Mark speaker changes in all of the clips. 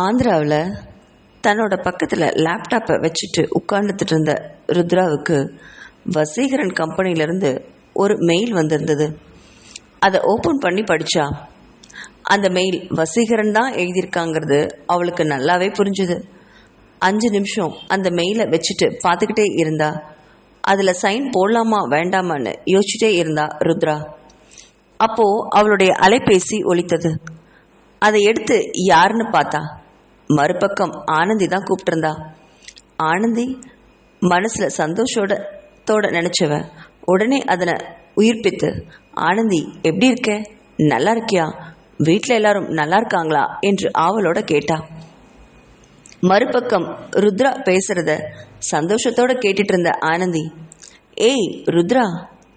Speaker 1: ஆந்திராவில் தன்னோட பக்கத்தில் லேப்டாப்பை வச்சுட்டு உட்கார்ந்துட்டு இருந்த ருத்ராவுக்கு வசீகரன் கம்பெனியிலேருந்து ஒரு மெயில் வந்திருந்தது. அதை ஓப்பன் பண்ணி படித்தா அந்த மெயில் வசீகரன் தான் எழுதியிருக்காங்கிறது அவளுக்கு நல்லாவே புரிஞ்சுது. 5 நிமிஷம் அந்த மெயிலை வச்சுட்டு பார்த்துக்கிட்டே இருந்தா. அதில் சைன் போடலாமா வேண்டாமான்னு யோசிச்சுட்டே இருந்தா ருத்ரா. அப்போது அவளுடைய அலைபேசி ஒலித்தது. அதை எடுத்து யாருன்னு பார்த்தா மறுபக்கம் ஆனந்தி தான் கூப்பிட்டுருந்தா. ஆனந்தி மனசில் சந்தோஷத்தோட நினச்சவ உடனே அதனை உயிர்ப்பித்து, ஆனந்தி எப்படி இருக்க, நல்லா இருக்கியா, வீட்டில் எல்லாரும் நல்லா இருக்காங்களா என்று ஆவலோட கேட்டா. மறுபக்கம் ருத்ரா பேசுறத சந்தோஷத்தோட கேட்டுட்டு இருந்த ஆனந்தி, ஏய் ருத்ரா,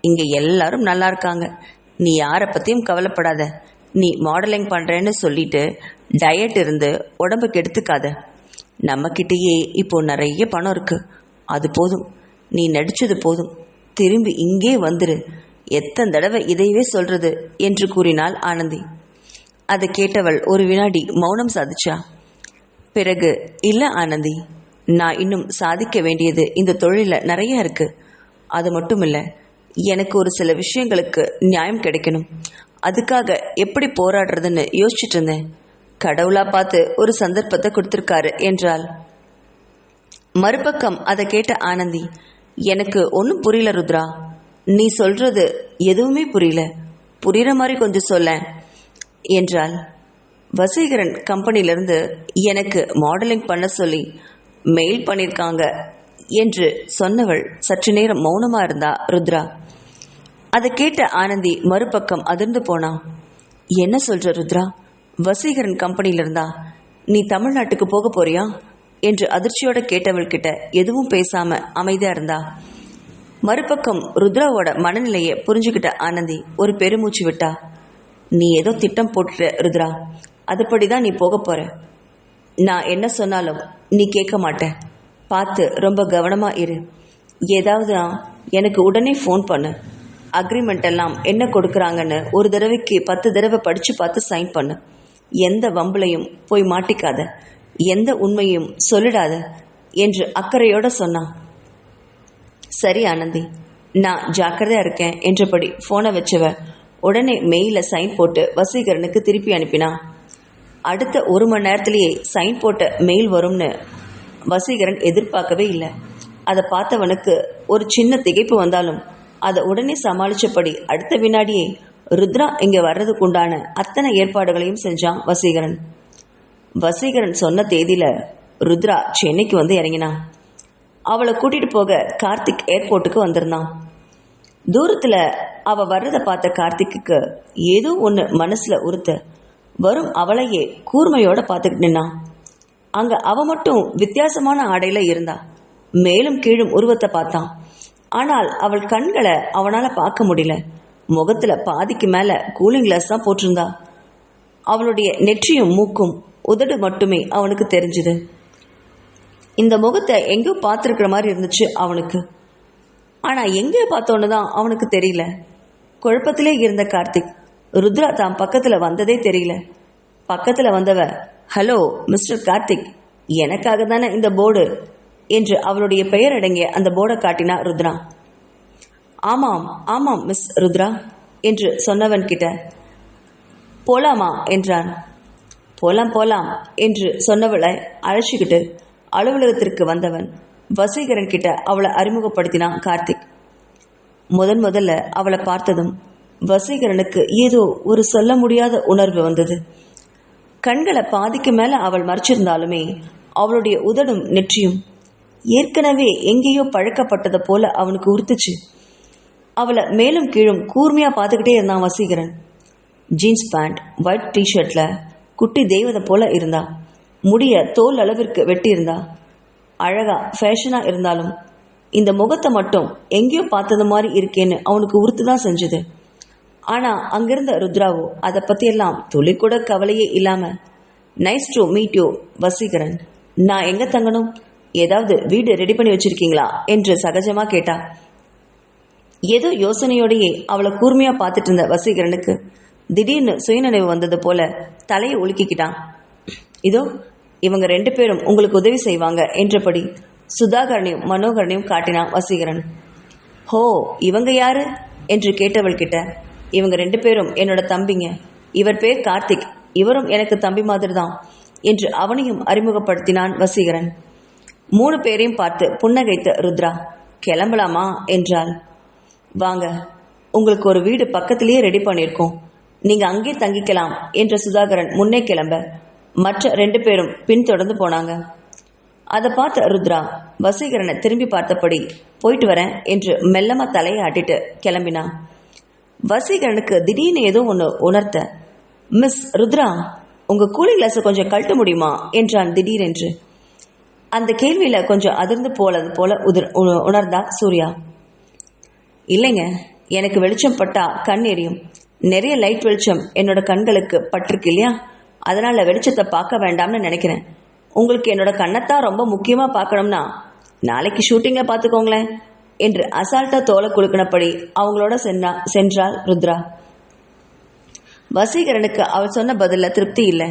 Speaker 1: இங்கே எல்லாரும் நல்லா இருக்காங்க, நீ யாரை பற்றியும் கவலைப்படாத, நீ மாடலிங் பண்ணுறேன்னு சொல்லிட்டு டயட் இருந்து உடம்புக்கு எடுத்துக்காத, நம்மக்கிட்டேயே இப்போது நிறைய பணம் இருக்குது, அது போதும், நீ நடித்தது போதும், திரும்பி இங்கே வந்துரு, எத்தனை தடவை இதையவே சொல்கிறது என்று கூறினாள் ஆனந்தி. அதை கேட்டவள் ஒரு வினாடி மௌனம் சாதிச்சா. பிறகு, இல்லை ஆனந்தி, நான் இன்னும் சாதிக்க வேண்டியது இந்த தொழிலில் நிறைய இருக்குது, அது மட்டும் இல்லை, எனக்கு ஒரு சில விஷயங்களுக்கு நியாயம் கிடைக்கணும், அதுக்காக எப்படி போராடுறதுன்னு யோசிச்சுட்டு இருந்தேன், கடவுளா பார்த்து ஒரு சந்தர்ப்பத்தை கொடுத்துருக்காரு என்றாள். மறுபக்கம் அதை கேட்ட ஆனந்தி, எனக்கு ஒன்றும் புரியல ருத்ரா, நீ சொல்றது எதுவுமே புரியல, புரிகிற மாதிரி கொஞ்சம் சொல்ல என்றாள். வசீகரன் கம்பெனியிலேருந்து எனக்கு மாடலிங் பண்ண சொல்லி மெயில் பண்ணியிருக்காங்க என்று சொன்னவள் சற்று நேரம் மௌனமாக இருந்தா ருத்ரா. அதை கேட்ட ஆனந்தி மறுபக்கம் அதிர்ந்து போனா. என்ன சொல்ற ருத்ரா, வசீகரன் கம்பெனியில இருந்தா நீ தமிழ்நாட்டுக்கு போக போறியா என்று அதிர்ச்சியோட கேட்டவள்கிட்ட எதுவும் பேசாம அமைதியா இருந்தா. மறுபக்கம் ருத்ராவோட மனநிலையை புரிஞ்சுக்கிட்ட ஆனந்தி ஒரு பெருமூச்சு விட்டா. நீ ஏதோ திட்டம் போட்டுட்ட ருத்ரா, அதுபடிதான் நீ போக போற, நான் என்ன சொன்னாலும் நீ கேட்க மாட்ட, பார்த்து ரொம்ப கவனமா இரு, ஏதாவது எனக்கு உடனே ஃபோன் பண்ணு, அக்ரிமெண்ட் எல்லாம் என்ன கொடுக்குறாங்கன்னு ஒரு தடவைக்கு 10 தடவை படித்து பார்த்து சைன் பண்ணு, எந்த வம்புலையும் போய் மாட்டிக்காத, எந்த உண்மையும் சொல்லிடாத என்று அக்கறையோட சொன்னான். சரி ஆனந்தி, நான் ஜாக்கிரதையா இருக்கேன் என்றபடி ஃபோனை வச்சவ உடனே மெயில சைன் போட்டு வசீகரனுக்கு திருப்பி அனுப்பினா. அடுத்த 1 மணி நேரத்திலேயே சைன் போட்ட மெயில் வரும்னு வசீகரன் எதிர்பார்க்கவே இல்லை. அதை பார்த்தவனுக்கு ஒரு சின்ன திகைப்பு வந்தாலும் அதை உடனே சமாளித்தபடி அடுத்த வினாடியே ருத்ரா இங்கே வர்றதுக்குண்டான அத்தனை ஏற்பாடுகளையும் செஞ்சான் வசீகரன். வசீகரன் சொன்ன தேதியில் ருத்ரா சென்னைக்கு வந்து இறங்கினான். அவளை கூட்டிகிட்டு போக கார்த்திக் ஏர்போர்ட்டுக்கு வந்திருந்தான். தூரத்தில் அவள் வர்றதை பார்த்த கார்த்திக்கு ஏதோ ஒன்று மனசில் உறுத்த வரும் அவளையே கூர்மையோடு பார்த்துக்கிட்டு நின்னான். அங்கே அவள் மட்டும் வித்தியாசமான ஆடையில் இருந்தா. மேலும் கீழும் உருவத்தை பார்த்தான். ஆனால் அவள் கண்களை அவனால் பார்க்க முடியல. முகத்தில் பாதிக்கு மேலே கூலிங் கிளாஸ் தான் போட்டிருந்தா. அவளுடைய நெற்றியும் மூக்கும் உதடு மட்டுமே அவனுக்கு தெரிஞ்சுது. இந்த முகத்தை எங்கேயோ பார்த்துருக்கிற மாதிரி இருந்துச்சு அவனுக்கு. ஆனால் எங்கே பார்த்தோன்னு தான் அவனுக்கு தெரியல. குழப்பத்திலே இருந்த கார்த்திக் ருத்ரா தான் பக்கத்தில் வந்ததே தெரியல. பக்கத்தில் வந்தவ, ஹலோ மிஸ்டர் கார்த்திக், எனக்காக தானே இந்த போர்டு என்று அவளுடைய பெயர் அடங்கிய அந்த போர்டை காட்டினா ருத்ரா. ஆமாம் ஆமாம் மிஸ் ருத்ரா என்று சொன்னவன் கிட்ட, போலாமா என்றான். போலாம் போலாம் என்று சொன்னவளை அழைச்சிக்கிட்டு அலுவலகத்திற்கு வந்தவன் வசீகரன் கிட்ட அவளை அறிமுகப்படுத்தினான் கார்த்திக். முதல்ல அவளை பார்த்ததும் வசீகரனுக்கு ஏதோ ஒரு சொல்ல முடியாத உணர்வு வந்தது. கண்களை பாதிக்கு மேலே அவள் மறைச்சிருந்தாலுமே அவளுடைய உதடும் நெற்றியும் ஏற்கனவே எங்கேயோ பழக்கப்பட்டதை போல அவனுக்கு உறுத்துச்சு. அவளை மேலும் கீழும் கூர்மையாக பார்த்துக்கிட்டே இருந்தான் வசீகரன். ஜீன்ஸ் பேண்ட், ஒயிட் டிஷர்ட்டில் குட்டி தெய்வதை போல இருந்தா. முடிய தோல் அளவிற்கு வெட்டி இருந்தா. அழகா ஃபேஷனாக இருந்தாலும் இந்த முகத்தை மட்டும் எங்கேயோ பார்த்தது மாதிரி இருக்கேன்னு அவனுக்கு உறுத்து தான் செஞ்சுது. ஆனால் அங்கிருந்த ருத்ராவோ அதை பற்றியெல்லாம் துளி கூட கவலையே இல்லாமல், nice to meet you Vaseegaran, நான் எங்கே தங்கணும், ஏதாவது வீடு ரெடி பண்ணி வச்சிருக்கீங்களா என்று சகஜமாக கேட்டா. ஏதோ யோசனையோடையே அவளை கூர்மையாக பார்த்துட்டு இருந்த வசீகரனுக்கு திடீர்னு சுயநினைவு வந்தது போல தலையை உலுக்கிக்கிட்டான். இதோ இவங்க 2 பேரும் உங்களுக்கு உதவி செய்வாங்க என்றபடி சுதாகரனையும் மனோகரனையும் காட்டினான் வசீகரன். ஹோ, இவங்க யாரு என்று கேட்டவள் கிட்ட, இவங்க 2 பேரும் என்னோட தம்பிங்க. இவர் பேர் கார்த்திக், இவரும் எனக்கு தம்பி மாதிரி தான் என்று அவனையும் அறிமுகப்படுத்தினான் வசீகரன். 3 பேரையும் பார்த்து புன்னகைத்த ருத்ரா, கிளம்பலாமா என்றாள். வாங்க, உங்களுக்கு ஒரு வீடு பக்கத்திலேயே ரெடி பண்ணியிருக்கோம், நீங்க அங்கே தங்கிக்கலாம் என்ற சுதாகரன் முன்னே கிளம்ப மற்ற 2 பேரும் பின்தொடர்ந்து போனாங்க. அதை பார்த்த ருத்ரா வசீகரனை திரும்பி பார்த்தபடி போயிட்டு வரேன் என்று மெல்லமா தலையை ஆட்டிட்டு கிளம்பினான். வசீகரனுக்கு திடீர்னு ஏதோ ஒன்று உணர்த்த, மிஸ் ருத்ரா, உங்க கூலிங் கிளாஸை கொஞ்சம் கழட்ட முடியுமா என்றான் திடீரென்று. அந்த கேள்வியில கொஞ்சம் அதிர்ந்து போல உணர்ந்தா சூர்யா. இல்லைங்க, எனக்கு வெளிச்சம் பட்டா கண் எரியும். நிறைய லைட் வெளிச்சம் என்னோட கண்களுக்கு பட்டிருக்கு இல்லையா, அதனால வெளிச்சத்தை பார்க்க வேண்டாம்னு நினைக்கிறேன். உங்களுக்கு என்னோட கண்ணைத்தான் ரொம்ப முக்கியமா பார்க்கணும்னா நாளைக்கு ஷூட்டிங்க பார்த்துக்கோங்களேன் என்று அசால்ட்டா தோலை குலுக்கினபடி அவங்களோட சென்றாள் ருத்ரா. வசீகரனுக்கு அவள் சொன்ன பதில திருப்தி இல்லை.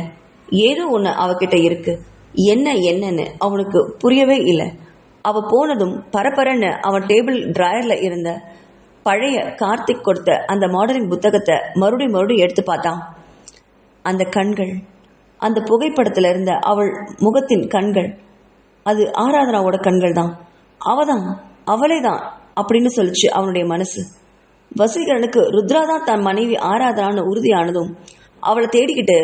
Speaker 1: ஏதோ ஒன்று அவகிட்ட இருக்கு, என்னன்னு அவனுக்கு புரியவே இல்லை. அவ போனதும் பரபரன்னு அவன் டேபிள் டிராயர்ல இருந்த பழைய கார்த்திக் கொடுத்த அந்த மாடலிங் புத்தகத்தை மறுபடியும் எடுத்து பார்த்தான். அந்த கண்கள், அந்த புகைப்படத்தில் இருந்த அவள் முகத்தின் கண்கள், அது ஆராதனாவோட கண்கள் தான். அவளே தான் அப்படின்னு சொல்லிச்சு அவனுடைய மனசு. வசீகரனுக்கு ருத்ரா தான் தன் மனைவி ஆராதனான்னு உறுதியானதும் அவளை தேடிக்கிட்டு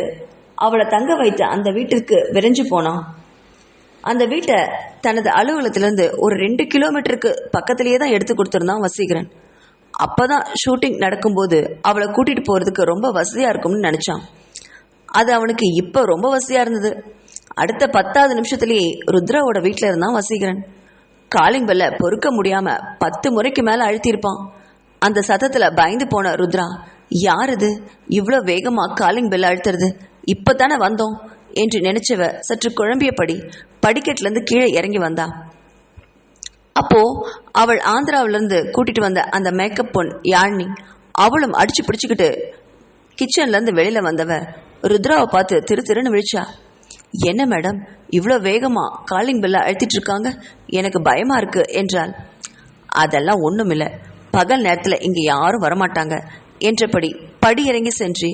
Speaker 1: அவளை தங்க வைத்த அந்த வீட்டிற்கு விரைஞ்சு போனான். அந்த வீட்டை தனது அலுவலகத்திலிருந்து ஒரு 2 கிலோமீட்டருக்கு பக்கத்திலேயே தான் எடுத்து கொடுத்துருந்தான் வசீகரன். அப்போதான் ஷூட்டிங் நடக்கும்போது அவளை கூட்டிகிட்டு போகிறதுக்கு ரொம்ப வசதியாக இருக்கும்னு நினச்சான். அது அவனுக்கு இப்போ ரொம்ப வசதியாக இருந்தது. அடுத்த 10வது நிமிஷத்துலேயே ருத்ராவோட வீட்டில் இருந்தான் வசீகரன். காலிங் பெல்ல பொறுக்க முடியாமல் 10 முறைக்கு மேலே அழுத்தியிருப்பான். அந்த சத்தத்தில் பயந்து போன ருத்ரா, யார் இது இவ்வளோ வேகமாக காலிங் பெல்ல அழுத்துறது, இப்போ தானே வந்தோம் என்று நினைச்சவ சற்று குழம்பியபடி படிக்கட்டிலேருந்து கீழே இறங்கி வந்தா. அப்போ அவள் ஆந்திராவிலேருந்து கூட்டிட்டு வந்த அந்த மேக்கப் பொன் யாழ்னி, அவளும் அடிச்சு பிடிச்சிக்கிட்டு கிச்சன்லேருந்து வெளியில வந்தவ ருத்ராவை பார்த்து திருன்னு விழிச்சா. என்ன மேடம், இவ்வளோ வேகமா காலிங் பெல்ல அழுத்திட்டு இருக்காங்க, எனக்கு பயமா இருக்கு என்றாள். அதெல்லாம் ஒண்ணுமில்லை, பகல் நேரத்தில் இங்கே யாரும் வரமாட்டாங்க என்றபடி படி இறங்கி சென்று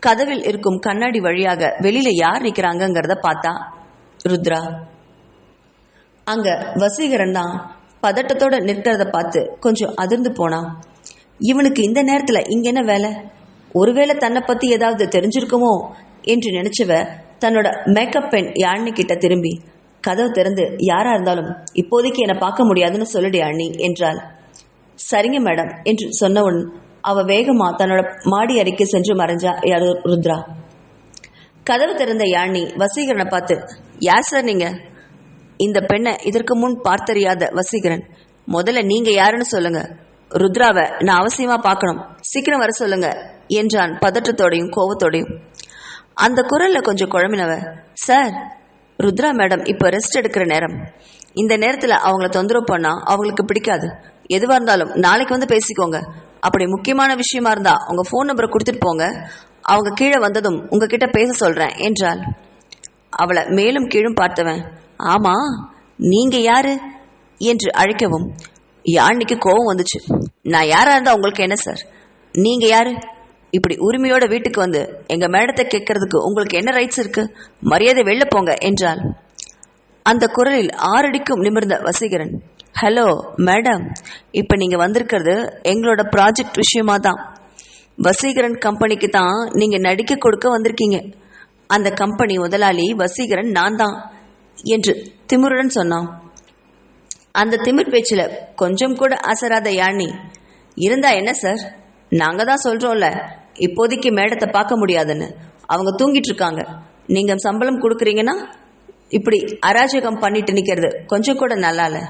Speaker 1: கதவில் இருக்கும் கண்ணாடி வழியாக வெளியில யார் நிற்கிறாங்கிறத பார்த்தா ருத்ரா. அங்க வசீகரன் தான் பதட்டத்தோட நிற்கிறத பார்த்து கொஞ்சம் அதிர்ந்து போனான். இவனுக்கு இந்த நேரத்தில் இங்க என்ன வேலை? ஒருவேளை தன்னை பத்தி ஏதாவது தெரிஞ்சிருக்குமோ என்று நினைச்சவ தன்னோட மேக்கப் பெண் யாழ்னி கிட்ட திரும்பி, கதவு திறந்து யாரா இருந்தாலும் இப்போதைக்கு என்னை பார்க்க முடியாதுன்னு சொல்லிடு யாழ்னி என்றாள். சரிங்க மேடம் என்று சொன்னவன் அவ வேகமா தன்னோட மாடி அறைக்கு சென்று மறைஞ்சா ருத்ரா. கதவு திறந்த யாழ்னி வசீகரனை பார்த்து, யார் சார் நீங்க? இந்த பெண்ணை இதற்கு முன் பார்த்தறியாத வசீகரன், முதல்ல நீங்க யாருன்னு சொல்லுங்க, ருத்ராவை நான் அவசியமா பார்க்கணும், சீக்கிரம் வர சொல்லுங்க என்றான் பதற்றத்தோடையும் கோவத்தோடையும். அந்த குரல்ல கொஞ்சம் குழம்பினவ, சார், ருத்ரா மேடம் இப்போ ரெஸ்ட் எடுக்கிற நேரம், இந்த நேரத்தில் அவங்கள தொந்தரவு பண்ணா அவங்களுக்கு பிடிக்காது, எதுவாக இருந்தாலும் நாளைக்கு வந்து பேசிக்கோங்க, அப்படி முக்கியமான விஷயமா இருந்தா உங்க ஃபோன் நம்பரை கொடுத்துட்டு போங்க, அவங்க கீழே வந்ததும் உங்ககிட்ட பேச சொல்றேன் என்றாள். அவளை மேலும் கீழும் பார்த்தவன், ஆமா நீங்க யாரு என்று அழைக்கவும் யாழ்னிக்கு கோபம் வந்துச்சு. நான் யாரா இருந்தா உங்களுக்கு என்ன சார்? நீங்க யாரு? இப்படி உரிமையோட வீட்டுக்கு வந்து எங்க மேடத்தை கேட்கறதுக்கு உங்களுக்கு என்ன ரைட்ஸ் இருக்கு? மரியாதை வெளில போங்க என்றாள். அந்த குரலில் 6 அடிக்கும் நிமிர்ந்த வசீகரன், ஹலோ மேடம், இப்போ நீங்கள் வந்திருக்கிறது எங்களோட ப்ராஜெக்ட் விஷயமா தான். வசீகரன் கம்பெனிக்கு தான் நீங்கள் நடிக்க கொடுக்க வந்திருக்கீங்க. அந்த கம்பெனி முதலாளி வசீகரன் நான் தான் என்று திமிருடன் சொன்னான். அந்த திமிர் பேச்சில் கொஞ்சம் கூட அசராத யாழ்னி, இருந்தா என்ன சார், நாங்கள் தான் சொல்கிறோம்ல இப்போதைக்கு மேடத்தை பார்க்க முடியாதுன்னு, அவங்க தூங்கிட்டு இருக்காங்க, நீங்கள் சம்பளம் கொடுக்குறீங்கன்னா இப்படி அராஜகம் பண்ணிட்டு நிற்கிறது கொஞ்சம் கூட நல்லா இல்லை.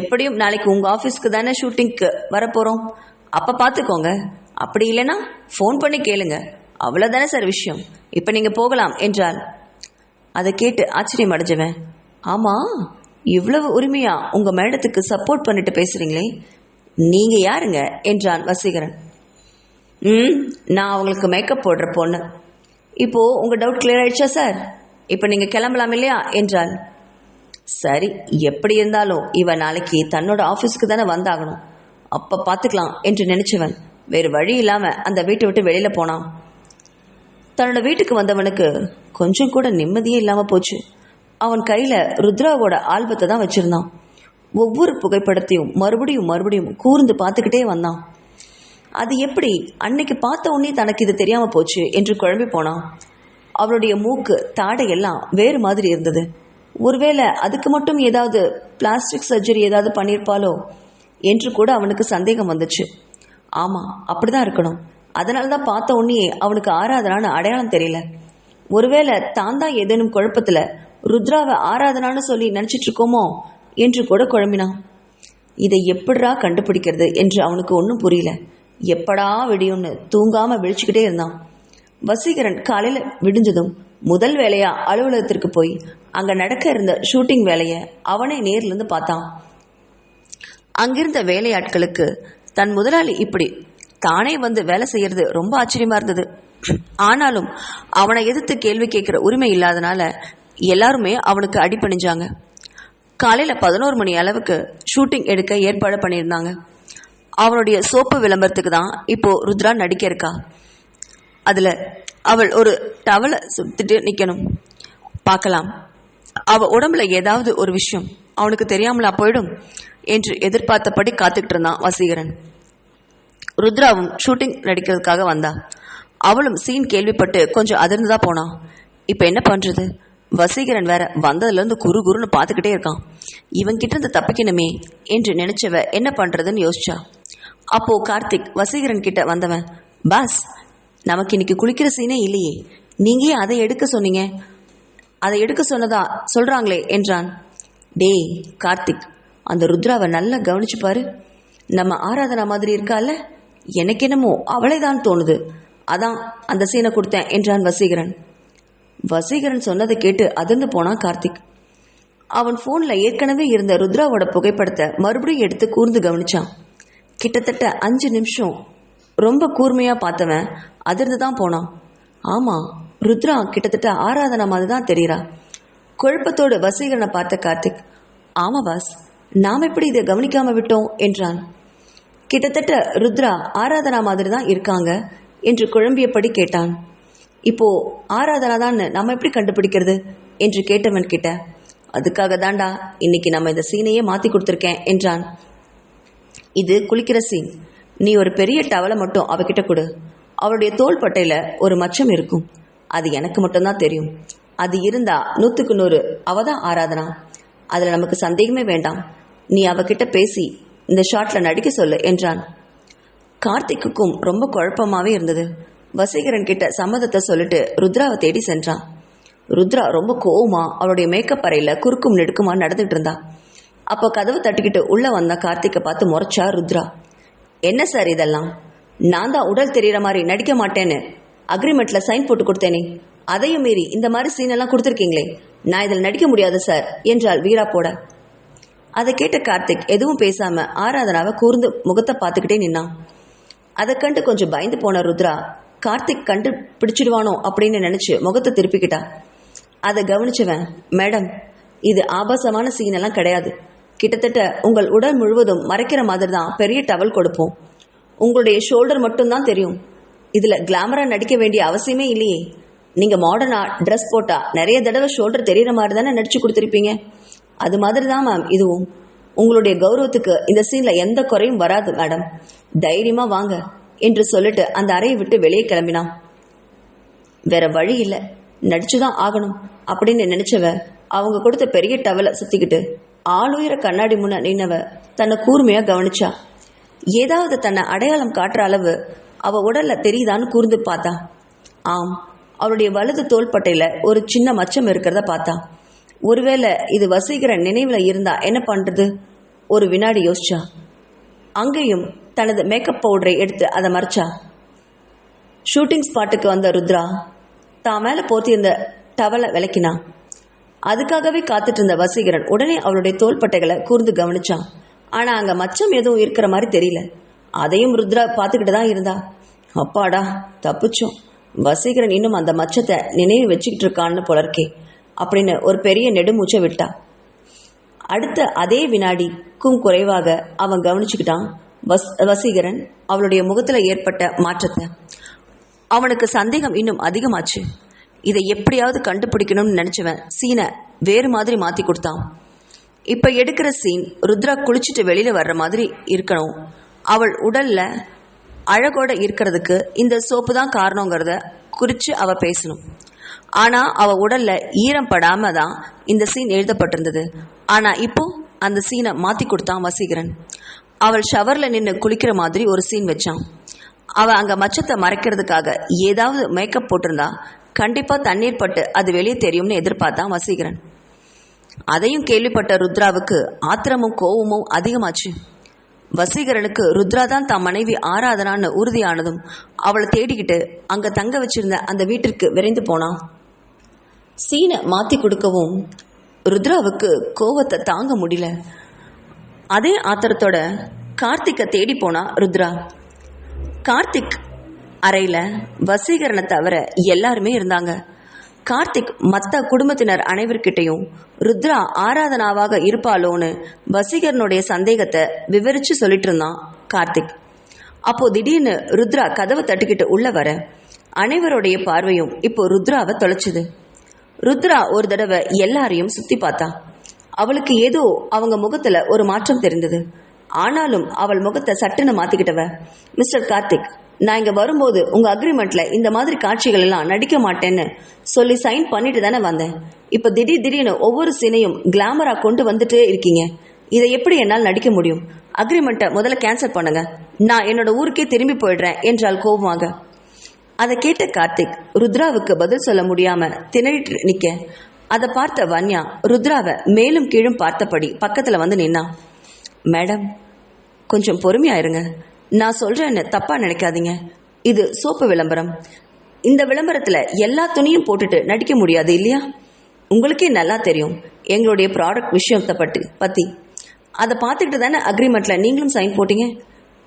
Speaker 1: எப்படியும் நாளைக்கு உங்கள் ஆஃபீஸ்க்கு தானே ஷூட்டிங்க்கு வரப்போகிறோம், அப்போ பார்த்துக்கோங்க, அப்படி இல்லைன்னா ஃபோன் பண்ணி கேளுங்க, அவ்வளோதானே சார் விஷயம், இப்போ நீங்கள் போகலாம் என்றாள். அதை கேட்டு ஆச்சரியம் அடைஞ்சவன், ஆமாம் இவ்வளவு உரிமையா உங்கள் மேடத்துக்கு சப்போர்ட் பண்ணிட்டு பேசுகிறீங்களே, நீங்கள் யாருங்க என்றான் வசீகரன். நான் அவங்களுக்கு மேக்கப் போடுற பொண்ணு. இப்போது உங்கள் டவுட் கிளியர் ஆயிடுச்சா சார்? இப்போ நீங்கள் கிளம்பலாம் இல்லையா என்றாள். சரி, எப்படி இருந்தாலும் இவன் நாளைக்கு தன்னோட ஆஃபீஸுக்கு தானே வந்தாகணும், அப்போ பார்த்துக்கலாம் என்று நினைச்சவன் வேறு வழி இல்லாமல் அந்த வீட்டை விட்டு வெளியில் போனான். தன்னோட வீட்டுக்கு வந்தவனுக்கு கொஞ்சம் கூட நிம்மதியே இல்லாமல் போச்சு. அவன் கையில் ருத்ராவோட ஆல்பத்தை தான் வச்சுருந்தான். ஒவ்வொரு புகைப்படத்தையும் மறுபடியும் மறுபடியும் கூர்ந்து பார்த்துக்கிட்டே வந்தான். அது எப்படி அன்னைக்கு பார்த்த உடனே தனக்கு இது தெரியாமல் போச்சு என்று குழம்பி போனான். அவளுடைய மூக்கு தாடையெல்லாம் வேறு மாதிரி இருந்தது. ஒருவேளை அதுக்கு மட்டும் ஏதாவது பிளாஸ்டிக் சர்ஜரி ஏதாவது பண்ணியிருப்பாளோ என்று கூட அவனுக்கு சந்தேகம் வந்துச்சு. ஆமாம், அப்படிதான் இருக்கணும். அதனால தான் பார்த்த உடனே அவனுக்கு ஆராதனான்னு அடையாளம் தெரியல. ஒருவேளை தான் தான் ஏதேனும் குழப்பத்தில் ருத்ராவை ஆராதனான்னு சொல்லி நினச்சிட்டு இருக்கோமோ என்று கூட குழம்பினான். இதை எப்படிரா கண்டுபிடிக்கிறது என்று அவனுக்கு ஒன்றும் புரியல. எப்படா விடியும்னு தூங்காமல் விழிச்சுக்கிட்டே இருந்தான். வசீகரன் காலையில் விடிஞ்சதும் முதல் வேலையா அலுவலகத்திற்கு போய் அங்கே நடக்க இருந்த ஷூட்டிங் வேலையை அவனே நேர்லேருந்து பார்த்தான். அங்கிருந்த வேலையாட்களுக்கு தன் முதலாளி இப்படி தானே வந்து வேலை செய்யறது ரொம்ப ஆச்சரியமா இருந்தது. ஆனாலும் அவனை எதிர்த்து கேள்வி கேட்குற உரிமை இல்லாதனால எல்லாருமே அவனுக்கு அடிபணிஞ்சாங்க. காலையில் 11 மணி அளவுக்கு ஷூட்டிங் எடுக்க ஏற்பாடு பண்ணியிருந்தாங்க. அவனுடைய சோப்பு விளம்பரத்துக்கு தான் இப்போது ருத்ரா நடிக்க இருக்கா. அதில் அவள் ஒரு டவலை சுத்திட்டு நிற்கணும். பார்க்கலாம், அவள் உடம்புல ஏதாவது ஒரு விஷயம் அவனுக்கு தெரியாமலா போயிடும் என்று எதிர்பார்த்தபடி காத்துக்கிட்டு இருந்தான் வசீகரன். ருத்ராவும் ஷூட்டிங் நடிக்கிறதுக்காக வந்தா. அவளும் சீன் கேள்விப்பட்டு கொஞ்சம் அதிர்ந்துதான் போனான். இப்போ என்ன பண்ணுறது? வசீகரன் வேற வந்ததுலேருந்து குறுன்னு பார்த்துக்கிட்டே இருக்கான். இவன்கிட்ட இருந்து தப்பிக்கணுமே என்று நினைச்சவ என்ன பண்ணுறதுன்னு யோசிச்சா. அப்போது கார்த்திக் வசீகரன் கிட்ட வந்தவன், பாஸ், நமக்கு இன்னைக்கு குளிக்கிற சீனே இல்லையே, நீங்கள் அதை எடுக்க சொன்னீங்க, அதை எடுக்க சொன்னதா சொல்கிறாங்களே என்றான். டேய் கார்த்திக், அந்த ருத்ராவை நல்லா கவனிச்சு பாரு. நம்ம ஆராதனா மாதிரி இருக்கால, எனக்கு என்னமோ அவளை தான் தோணுது, அதான் அந்த சீனை கொடுத்தேன் என்றான் வசீகரன். வசீகரன் சொன்னதை கேட்டு அதிர்ந்து போனான் கார்த்திக். அவன் ஃபோனில் ஏற்கனவே இருந்த ருத்ராவோட புகைப்படத்தை மறுபடியும் எடுத்து கூர்ந்து கவனிச்சான். கிட்டத்தட்ட 5 நிமிஷம் ரொம்ப கூர்மையாக பார்த்தவன் அதிர்ந்து தான் போனான். ஆமாம், ருத்ரா கிட்டத்தட்ட ஆராதனா மாதிரி தான் தெரிகிறா. குழப்பத்தோடு வசீகரனை பார்த்த கார்த்திக், ஆமாம் பாஸ், நாம் எப்படி இதை கவனிக்காமல் விட்டோம் என்றான். கிட்டத்தட்ட ருத்ரா ஆராதனா மாதிரி தான் இருக்காங்க என்று குழம்பியபடி கேட்டான். இப்போ ஆராதனா தான் நம்ம எப்படி கண்டுபிடிக்கிறது என்று கேட்டவன் கிட்ட, அதுக்காக தாண்டா இன்னைக்கு நம்ம இந்த சீனையே மாற்றி கொடுத்துருக்கேன் என்றான். இது குளிக்கிற சீன். நீ ஒரு பெரிய டவலை மட்டும் அவகிட்ட கொடு. அவளுடைய தோள் பட்டையில் ஒரு மச்சம் இருக்கும். அது எனக்கு மட்டும்தான் தெரியும். அது இருந்தா 100க்கு 100 அவ தான் ஆராதனா. அதில் நமக்கு சந்தேகமே வேண்டாம். நீ அவகிட்ட பேசி இந்த ஷாட்டில் நடிக்க சொல்லு என்றான். கார்த்திக்குக்கும் ரொம்ப குழப்பமாகவே இருந்தது. வசீகரன் கிட்ட சம்மதத்தை சொல்லிட்டு ருத்ராவை தேடி சென்றான். ருத்ரா ரொம்ப கோவமா அவளுடைய மேக்கப் அறையில் குறுக்கும் நெடுக்குமா நடந்துகிட்டு இருந்தா. அப்போ கதவை தட்டிக்கிட்டு உள்ளே வந்தா கார்த்திக்கை பார்த்து முறைச்சா ருத்ரா. என்ன சார் இதெல்லாம்? நான் தான் உடல் தெரிகிற மாதிரி நடிக்க மாட்டேன்னு அக்ரிமெண்ட்டில் சைன் போட்டு கொடுத்தேனே, அதையும் மீறி இந்த மாதிரி சீனெல்லாம் கொடுத்துருக்கீங்களே, நான் இதில் நடிக்க முடியாது சார் என்றாள் வீரா போட. அதை கேட்ட கார்த்திக் எதுவும் பேசாமல் ஆராதனாவை கூர்ந்து முகத்தை பார்த்துக்கிட்டே நின்னான். அதை கண்டு கொஞ்சம் பயந்து போன ருத்ரா கார்த்திக் கண்டு பிடிச்சிடுவானோ அப்படின்னு நினச்சி முகத்தை திருப்பிக்கிட்டா. அதை கவனிச்சவன், மேடம், இது ஆபாசமான சீனெல்லாம் கிடையாது. கிட்டத்தட்ட உங்கள் உடல் முழுவதும் மறைக்கிற மாதிரி தான் பெரிய டவல் கொடுப்போம். உங்களுடைய ஷோல்டர் மட்டும்தான் தெரியும். இதில் கிளாமராக நடிக்க வேண்டிய அவசியமே இல்லையே. நீங்கள் மாடர்னாக ட்ரெஸ் போட்டால் நிறைய தடவை ஷோல்டர் தெரிகிற மாதிரி தானே நடிச்சு கொடுத்துருப்பீங்க. அது மாதிரி தான் மேம் இதுவும். உங்களுடைய கௌரவத்துக்கு இந்த சீனில் எந்த குறையும் வராது மேடம். தைரியமாக வாங்க என்று சொல்லிட்டு அந்த அறையை விட்டு வெளியே கிளம்பினான். வேற வழி இல்லை, நடிச்சுதான் ஆகணும் அப்படின்னு நினைச்சவ அவங்க கொடுத்த பெரிய டவலை சுத்திக்கிட்டு ஆளுயர கண்ணாடி முன்ன நின்னவ தன்னை கூர்மையா கவனிச்சா. ஏதாவது தன்னை அடையாளம் காட்டுற அளவு அவ உடல்ல தெரியுதான்னு கூர்ந்து பார்த்தா. ஆம், அவளுடைய வலது தோள்பட்டையில ஒரு சின்ன மச்சம் இருக்கிறத பார்த்தா. ஒருவேளை இது வசீகரன் நினைவுல இருந்தா என்ன பண்றது? ஒரு வினாடி யோசிச்சா. அங்கேயும் தனது மேக்கப் பவுடரை எடுத்து அதை மறைச்சா. ஷூட்டிங் ஸ்பாட்டுக்கு வந்த ருத்ரா தான் மேலே போத்தியிருந்த டவலை விளக்கினா. அதுக்காகவே காத்துட்டு இருந்த வசீகரன் உடனே அவளுடைய தோள்பட்டைகளை கூர்ந்து கவனிச்சான். ஆனால் அங்கே மச்சம் எதுவும் இருக்கிற மாதிரி தெரியல. அதையும் ருத்ரா பார்த்துக்கிட்டு தான் இருந்தா. அப்பாடா, தப்பிச்சோம். வசீகரன் இன்னும் அந்த மச்சத்தை நினைவு வச்சுக்கிட்டு இருக்கான்னு போல இருக்கே. அப்படின்னு ஒரு பெரிய நெடுமூச்சை விட்டா. அடுத்த அதே வினாடிக்கும் குறைவாக அவன் கவனிச்சுக்கிட்டான் வசீகரன் அவளுடைய முகத்தில் ஏற்பட்ட மாற்றத்தை. அவனுக்கு சந்தேகம் இன்னும் அதிகமாச்சு. இதை எப்படியாவது கண்டுபிடிக்கணும்னு நினச்சவன் சீனை வேறு மாதிரி மாற்றி கொடுத்தான். இப்போ எடுக்கிற சீன் ருத்ரா குளிச்சுட்டு வெளியில் வர்ற மாதிரி இருக்கணும். அவள் உடலில் அழகோடு இருக்கிறதுக்கு இந்த சோப்பு தான் காரணங்கிறத குறித்து அவள் பேசணும். ஆனால் அவள் உடலில் ஈரம் படாமல் தான் இந்த சீன் எழுதப்பட்டிருந்தது. ஆனால் இப்போ அந்த சீனை மாற்றி கொடுத்தான் வசீகரன். அவள் ஷவரில் நின்று குளிக்கிற மாதிரி ஒரு சீன் வச்சான். அவள் அங்கே மச்சத்தை மறைக்கிறதுக்காக ஏதாவது மேக்கப் போட்டிருந்தா கண்டிப்பாக தண்ணீர் பட்டு அது வெளியே தெரியும்னு எதிர்பார்த்தான் வசீகரன். அதையும் கேள்விப்பட்ட ருத்ராவுக்கு ஆத்திரமும் கோவமும் அதிகமாச்சு. வசீகரனுக்கு ருத்ரா தான் தன் மனைவி ஆராதனான்னு உறுதியானதும் அவளை தேடிக்கிட்டு அங்கே தங்க வச்சிருந்த அந்த வீட்டிற்கு விரைந்து போனான். சீனை மாற்றி கொடுக்கவும் ருத்ராவுக்கு கோவத்தை தாங்க முடியல. அதே ஆத்திரத்தோட கார்த்திக்கை தேடி போனா ருத்ரா. கார்த்திக் அறையில் வசீகரனை தவிர எல்லாருமே இருந்தாங்க. கார்த்திக் மற்ற குடும்பத்தினர் அனைவர்கிட்டையும் ருத்ரா ஆராதனாவாக இருப்பாளோன்னு வசீகரனுடைய சந்தேகத்தை விவரித்து சொல்லிட்டு இருந்தான் கார்த்திக். அப்போ திடீர்னு ருத்ரா கதவை தட்டிக்கிட்டு உள்ள வர அனைவருடைய பார்வையும் இப்போ ருத்ராவை தொலைச்சுது. ருத்ரா ஒரு தடவை எல்லாரையும் சுற்றி பார்த்தா. அவளுக்கு ஏதோ அவங்க முகத்தில் ஒரு மாற்றம் தெரிந்தது. ஆனாலும் அவள் முகத்தை சட்டுன்னு மாற்றிக்கிட்டவ, மிஸ்டர் கார்த்திக், நான் இங்கே வரும்போது உங்கள் அக்ரிமெண்ட்டில் இந்த மாதிரி காட்சிகள் எல்லாம் நடிக்க மாட்டேன்னு சொல்லி சைன் பண்ணிட்டு தானே வந்தேன். இப்போ திடீர்னு ஒவ்வொரு சீனையும் கிளாமராக கொண்டு வந்துட்டே இருக்கீங்க. இதை எப்படி என்னால் நடிக்க முடியும்? அக்ரிமெண்ட்டை முதல்ல கேன்சல் பண்ணுங்க, நான் என்னோட ஊருக்கே திரும்பி போயிடுறேன் என்றால் கோபமாக. அதை கேட்ட கார்த்திக் ருத்ராவுக்கு பதில் சொல்ல முடியாமல் திணறிட்டு நிற்க, அதை பார்த்த வன்யா ருத்ராவை மேலும் கீழும் பார்த்தபடி பக்கத்தில் வந்து நின்னா. மேடம், கொஞ்சம் பொறுமையாயிருங்க. நான் சொல்கிறேன்னு தப்பாக நினைக்காதீங்க. இது சோப்பு விளம்பரம். இந்த விளம்பரத்தில் எல்லா துணியும் போட்டுட்டு நடிக்க முடியாது இல்லையா? உங்களுக்கே நல்லா தெரியும் எங்களுடைய ப்ராடக்ட் விஷயத்தை பற்றி. அதை பார்த்துக்கிட்டு தானே அக்ரிமெண்ட்டில் நீங்களும் சைன் போட்டீங்க.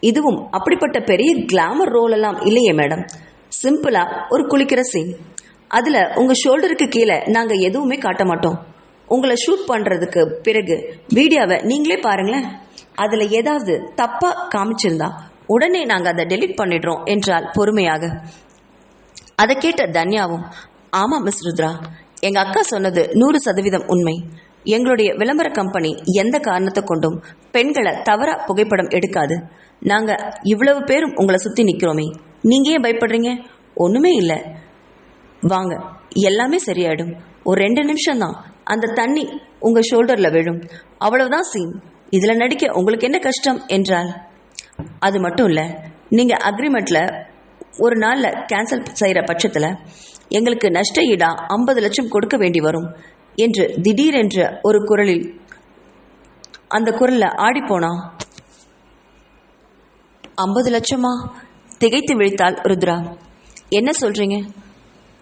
Speaker 1: இதுவும் அப்படிப்பட்ட பெரிய கிளாமர் ரோல் எல்லாம் இல்லையே மேடம். சிம்பிளாக ஒரு குளிக்கிற சீன். அதில் உங்கள் ஷோல்டருக்கு கீழே நாங்கள் எதுவுமே காட்ட மாட்டோம். உங்களை ஷூட் பண்ணுறதுக்கு பிறகு வீடியோவை நீங்களே பாருங்களேன். அதில் ஏதாவது தப்பாக காமிச்சிருந்தா உடனே நாங்கள் அதை டெலீட் பண்ணிடுறோம் என்றால் பொறுமையாக. அதை கேட்ட தன்யாவும், ஆமாம் மிஸ் ருத்ரா, எங்கள் அக்கா சொன்னது 100% உண்மை. எங்களுடைய விளம்பர கம்பெனி எந்த காரணத்தை கொண்டும் பெண்களை தவறாக புகைப்படம் எடுக்காது. நாங்கள் இவ்வளவு பேரும் உங்களை சுற்றி நிற்கிறோமே, நீங்கள் ஏன் பயப்படுறீங்க? ஒன்றுமே இல்லை, வாங்க, எல்லாமே சரியாயிடும். ஒரு 2 நிமிஷம்தான் அந்த தண்ணி உங்கள் ஷோல்டரில் விழும், அவ்வளவுதான் சீன். இதில் நடிக்க உங்களுக்கு என்ன கஷ்டம் என்றால், அது மட்டும் இல்லை, நீங்கள் அக்ரிமெண்ட்டில் ஒரு நாளில் கேன்சல் செய்கிற பட்சத்தில் எங்களுக்கு நஷ்ட ஈடா 50 லட்சம் கொடுக்க வேண்டி வரும் என்று திடீரென்ற ஒரு குரலில் அந்த குரலில் ஆடிப்போனா. 50 லட்சமா? திகைத்து விழித்தாள் ருத்ரா. என்ன சொல்கிறீங்க?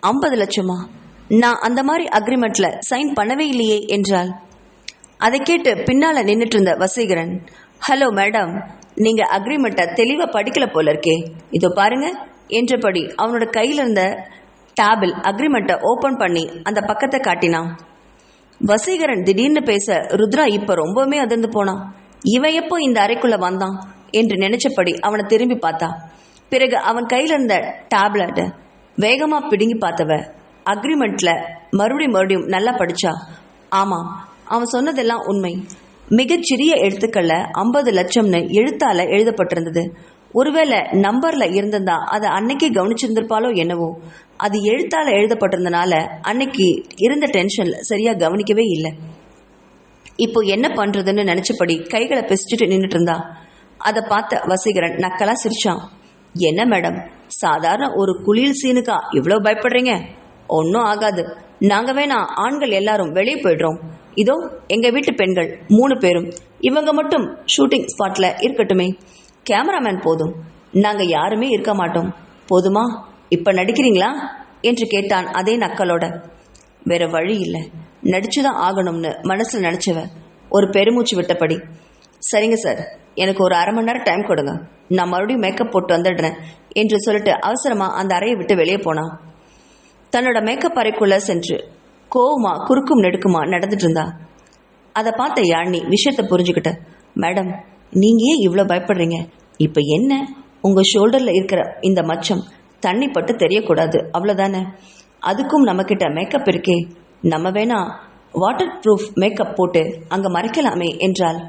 Speaker 1: 50 லட்சமா? நான் அந்த மாதிரி அக்ரிமெண்ட்டில் சைன் பண்ணவே இல்லையே என்றால். அதை கேட்டு பின்னால் நின்றுட்டு இருந்த வசீகரன், ஹலோ மேடம், நீங்கள் அக்ரிமெண்ட்டை தெளிவாக படிக்கல போல இருக்கே, இதோ பாருங்க என்றபடி அவனோட கையில் இருந்த டேபிள் அக்ரிமெண்ட்டை ஓப்பன் பண்ணி அந்த பக்கத்தை காட்டினான். வசீகரன் திடீர்னு பேச ருத்ரா இப்போ ரொம்பவுமே அதிர்ந்து போனான். இவன் எப்போ இந்த அறைக்குள்ளே வந்தான் என்று நினைச்சபடி அவனை திரும்பி பார்த்தா. பிறகு அவன் கையில் இருந்த டேப்லெட்டை வேகமாக பிடுங்கி பார்த்தவ அக்ரிமெண்ட்டில் மறுபடியும் நல்லா படித்தா. ஆமாம், அவன் சொன்னதெல்லாம் உண்மை. மிகச்சிறிய எழுத்துக்களில் 50 லட்சம்னு எழுத்தால் எழுதப்பட்டிருந்தது. ஒருவேளை நம்பரில் இருந்திருந்தா அதை அன்னைக்கே கவனிச்சிருந்திருப்பாலோ என்னவோ. அது எழுத்தால் எழுதப்பட்டிருந்தனால அன்னைக்கு இருந்த டென்ஷனில் சரியாக கவனிக்கவே இல்லை. இப்போ என்ன பண்ணுறதுன்னு நினச்சபடி கைகளை பிசிச்சுட்டு நின்றுட்டு இருந்தா. அதை பார்த்த வசீகரன் நக்கலாக சிரிச்சான். என்ன மேடம், சாதாரண ஒரு குளியல் சீனுக்கா இவ்வளோ பயப்படுறீங்க? ஒன்றும் ஆகாது, நாங்கள் வேணா ஆண்கள் எல்லாரும் வெளியே போய்டுறோம். இதோ எங்கள் வீட்டு பெண்கள் 3 பேரும், இவங்க மட்டும் ஷூட்டிங் ஸ்பாட்டில் இருக்கட்டுமே. கேமராமேன் போதும், நாங்கள் யாருமே இருக்க மாட்டோம். போதுமா? இப்போ நடிக்கிறீங்களா என்று கேட்டான் அதே நக்கலோட. வேற வழி இல்லை, நடிச்சுதான் ஆகணும்னு மனசில் நினச்சவ ஒரு பெருமூச்சு விட்டபடி, சரிங்க சார், எனக்கு ஒரு அரை மணி நேரம் டைம் கொடுங்க, நான் மறுபடியும் மேக்கப் போட்டு வந்துடுறேன் என்று சொல்லிட்டு அவசரமாக அந்த அறையை விட்டு வெளியே போனான். தன்னோட மேக்கப் அறைக்குள்ளே சென்று கோவமா குறுக்கும் நெடுக்குமா நடந்துட்டு இருந்தா. அதை பார்த்த யாழினி விஷயத்தை புரிஞ்சுக்கிட்ட. மேடம், நீங்க ஏன் இவ்வளோ பயப்படுறீங்க? இப்போ என்ன, உங்க ஷோல்டர்ல இருக்கிற இந்த மச்சம் தண்ணி பட்டு தெரியக்கூடாது, அவ்வளோதானே. அதுக்கும் நம்மக்கிட்ட மேக்கப் இருக்கே, நம்ம வேணா வாட்டர் ப்ரூஃப் மேக்கப் போட்டு அங்கே மறைக்கலாமே என்றாள்.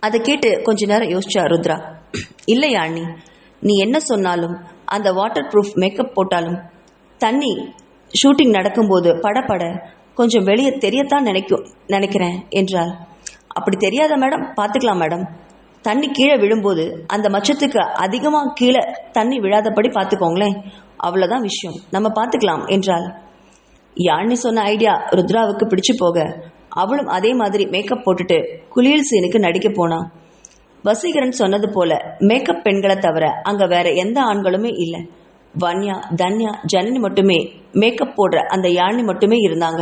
Speaker 1: அதை கேட்டு கொஞ்ச நேரம் யோசிச்சா ருத்ரா. இல்லை யாழினி, நீ என்ன சொன்னாலும் அந்த வாட்டர் ப்ரூஃப் மேக்கப் போட்டாலும் தண்ணி ஷூட்டிங் நடக்கும்போது படப்பட கொஞ்சம் வெளியே தெரியத்தான் நினைக்கிறேன் என்றாள். அப்படி தெரியாத மேடம், பார்த்துக்கலாம் மேடம். தண்ணி கீழே விழும்போது அந்த மச்சத்துக்கு அதிகமாக கீழே தண்ணி விழாதபடி பார்த்துக்கோங்களேன், அவ்வளோதான் விஷயம், நம்ம பார்த்துக்கலாம் என்றாள். யாழினி சொன்ன ஐடியா ருத்ராவுக்கு பிடிச்சு போக அவளும் அதே மாதிரி மேக்கப் போட்டுட்டு குளியல் சீனுக்கு நடிக்க போனான். வசீகரன் சொன்னது போல மேக்கப் பெண்களை தவிர அங்கே வேற எந்த ஆண்களுமே இல்லை. வன்யா, தன்யா, ஜனனி மட்டுமே மேக்கப் போடுற அந்த யாழினி மட்டுமே இருந்தாங்க.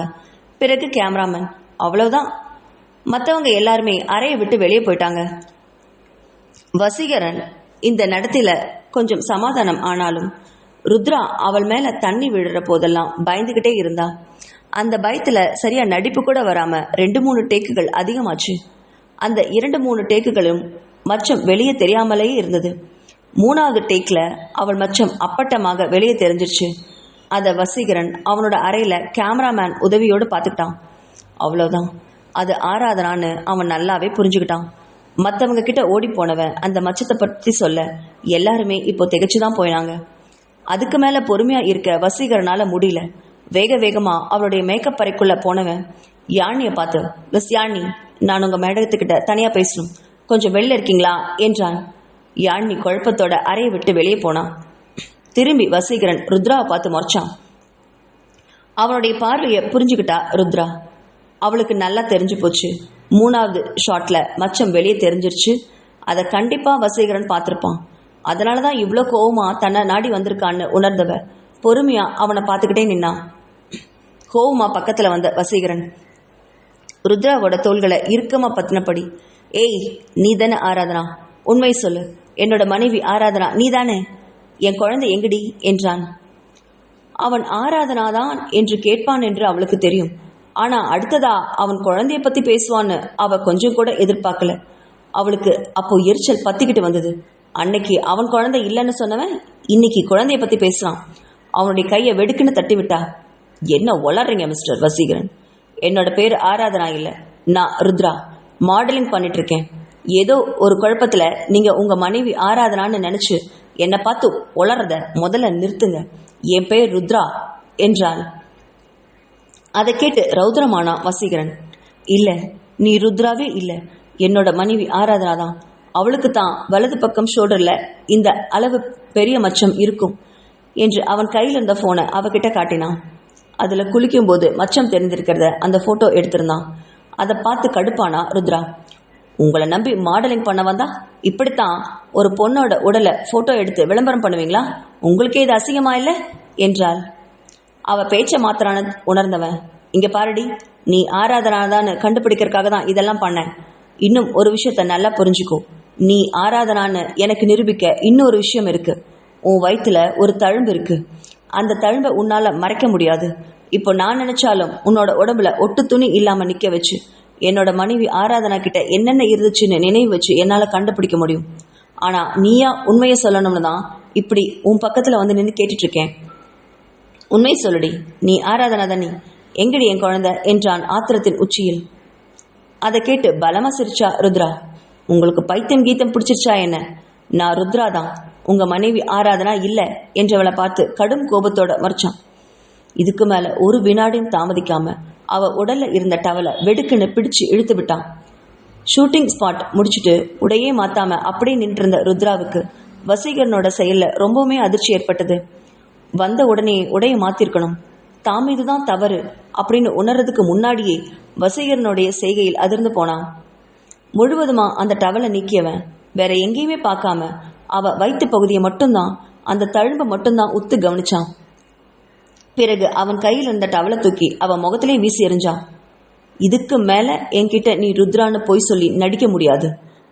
Speaker 1: பிறகு கேமராமேன், அவ்வளோதான். மற்றவங்க எல்லாருமே அறையை விட்டு வெளியே போயிட்டாங்க. வசீகரன் இந்த நடத்தில கொஞ்சம் சமாதானம் ஆனாலும் ருத்ரா அவள் மேலே தண்ணி விழுற போதெல்லாம் பயந்துக்கிட்டே இருந்தா. அந்த பயத்தில் சரியா நடிப்பு கூட வராமல் 2-3 டேக்குகள் அதிகமாச்சு. அந்த 2-3 டேக்குகளும் மச்சம் வெளியே தெரியாமலே இருந்தது. 3வது டேக்கில் அவள் மச்சம் அப்பட்டமாக வெளியே தெரிஞ்சிருச்சு. அதை வசீகரன் அவனோட அறையில் கேமராமேன் உதவியோடு பார்த்துக்கிட்டான். அவ்வளோதான், அது ஆராதனான்னு அவன் நல்லாவே புரிஞ்சுக்கிட்டான். மற்றவங்க கிட்ட ஓடி போனவன் அந்த மச்சத்தை பற்றி சொல்ல எல்லாருமே இப்போ திகச்சு தான் போயினாங்க. அதுக்கு மேலே பொறுமையாக இருக்க வசீகரனால் முடியல. வேக வேகமாக அவளுடைய மேக்கப் அறைக்குள்ளே போனவன் யாழினியை பார்த்து, மிஸ் யாழினி, நான் உங்கள் மேடத்துக்கிட்ட தனியாக பேசணும், கொஞ்சம் வெளில இருக்கீங்களா என்றான். யாழினி குழப்பத்தோட அறையை விட்டு வெளியே போனான். திரும்பி வசீகரன் ருத்ராவை பார்த்து முறைச்சான். அவனுடைய பார்வையை புரிஞ்சுக்கிட்டா ருத்ரா. அவளுக்கு நல்லா தெரிஞ்சு போச்சு. 3வது ஷாட்டில் மச்சம் வெளியே தெரிஞ்சிருச்சு. அதை கண்டிப்பாக வசீகரன் பார்த்துருப்பான். அதனால தான் இவ்வளோ கோவமாக தன்னை நாடி வந்திருக்கான்னு உணர்ந்தவ பொறுமையாக அவனை பார்த்துக்கிட்டே நின்னான். கோவமாக பக்கத்தில் வந்த வசீகரன் ருத்ராவோட தோள்களை இறுக்கமாக பத்தினபடி, ஏய், நீ தானே ஆராதனா, உண்மை சொல்லு, என்னோட மனைவி ஆராதனா நீ தானே, என் குழந்தை எங்கடி என்றான். அவன் ஆராதனாதான் என்று கேட்பான் என்று அவளுக்கு தெரியும். ஆனால் அடுத்ததா அவன் குழந்தைய பற்றி பேசுவான்னு அவள் கொஞ்சம் கூட எதிர்பார்க்கல. அவளுக்கு அப்போ எரிச்சல் பத்திக்கிட்டு வந்தது. அன்னைக்கு அவன் குழந்தை இல்லைன்னு சொன்னவன் இன்னைக்கு குழந்தைய பற்றி பேசுகிறான். அவனுடைய கையை வெடுக்குன்னு தட்டி விட்டா. என்ன வளர்றீங்க மிஸ்டர் வசீகரன்? என்னோட பேர் ஆராதனா இல்லை, நான் ருத்ரா. மாடலிங் பண்ணிட்டு இருக்கேன். ஏதோ ஒரு குழப்பத்தில் நீங்கள் உங்கள் மனைவி ஆராதனான்னு நினச்சி என்னை பார்த்து வளர்றத முதல்ல நிறுத்துங்க. என் பேர் ருத்ரா என்றாள். அதை கேட்டு ரௌத்ரமானா வசீகரன். இல்லை, நீ ருத்ராவே இல்லை, என்னோட மனைவி ஆராதனா தான். அவளுக்கு தான் வலது பக்கம் ஷோல்டரில் இந்த அளவு பெரிய மச்சம் இருக்கும் என்று அவன் கையில் இருந்த ஃபோனை அவகிட்ட காட்டினான். அதில் குளிக்கும்போது மச்சம் தெரிந்திருக்கிறத அந்த ஃபோட்டோ எடுத்திருந்தான். அதை பார்த்து கடுப்பானா ருத்ரா. உங்களை நம்பி மாடலிங் பண்ண வந்தா இப்படித்தான் ஒரு பொண்ணோட உடலை ஃபோட்டோ எடுத்து விளம்பரம் பண்ணுவீங்களா? உங்களுக்கே இது அசிங்கமா இல்லை என்றாள். அவள் பேச்சை மாத்திரான உணர்ந்தவன், இங்கே பாருடி, நீ ஆராதனாதான்னு கண்டுபிடிக்கிறதுக்காக தான் இதெல்லாம் பண்ணேன். இன்னும் ஒரு விஷயத்த நல்லா புரிஞ்சுக்கோ. நீ ஆராதனான்னு எனக்கு நிரூபிக்க இன்னொரு விஷயம் இருக்கு. உன் வயிற்றுல ஒரு தழும்பு இருக்கு. அந்த தழும்பை உன்னால் மறைக்க முடியாது. இப்போ நான் நினைச்சாலும் உன்னோட உடம்புல ஒட்டு துணி இல்லாமல் நிற்க வச்சு என்னோட மனைவி ஆராதனா கிட்ட என்னென்ன இருந்துச்சுன்னு நினைவு வச்சு என்னால் கண்டுபிடிக்க முடியும். ஆனால் நீயா உண்மையை சொல்லணும்னு தான் இப்படி உன் பக்கத்தில் வந்து நின்று கேட்டுட்ருக்கேன். உண்மை சொல்லுடி, நீ ஆராதனா தானே, எங்கடி என் குழந்தை என்றான் ஆத்திரத்தின் உச்சியில். அதை கேட்டு பலமா சிரிச்சா ருத்ரா. உங்களுக்கு பைத்தியம் கீதம் பிடிச்சிருச்சா என்ன? நான் ருத்ரா தான், உங்க மனைவி ஆராதனா இல்லை என்றவளை பார்த்து கடும் கோபத்தோட மறைச்சான். இதுக்கு மேல ஒரு வினாடியும் தாமதிக்காம அவ உடல்ல இருந்த டவலை வெடுக்குன்னு பிடிச்சு இழுத்து விட்டான். ஷூட்டிங் ஸ்பாட் முடிச்சுட்டு உடையே மாத்தாம அப்படியே நின்றிருந்த ருத்ராவுக்கு வசீகரனோட செயல்ல ரொம்பவுமே அதிர்ச்சி ஏற்பட்டது. வந்த உடனே உடைய மாத்திருக்கணும், தாம் இதுதான் தவறு அப்படின்னு உணர்றதுக்கு முன்னாடியே வசீகரனுடைய செய்கையில் அதிர்ந்து போனான். முழுவதுமா அந்த டவலை நீக்கியவன் வேற எங்கேயுமே பார்க்காம அவ வயிற்று பகுதியை மட்டும்தான், அந்த தழும்பை மட்டும்தான் உத்து கவனிச்சான். பிறகு அவன் கையில் இருந்த டவலை தூக்கி அவன் முகத்திலே வீசி எறிஞ்சான். இதுக்கு மேல என்கிட்ட நீ ருத்ரான்னு போய் சொல்லி நடிக்க முடியாது.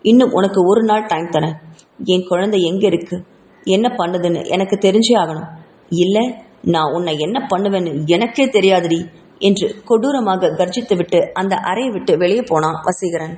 Speaker 1: இன்னும் உனக்கு ஒரு நாள் டைம் தரேன். என் குழந்தை எங்க இருக்கு, என்ன பண்ணுதுன்னு எனக்கு தெரிஞ்சே ஆகணும். இல்லை நான் உன்னை என்ன பண்ணுவேன்னு எனக்கே தெரியாதுடி என்று கொடூரமாக கர்ஜித்துவிட்டு அந்த அறையை விட்டு வெளியே போனான் வசீகரன்.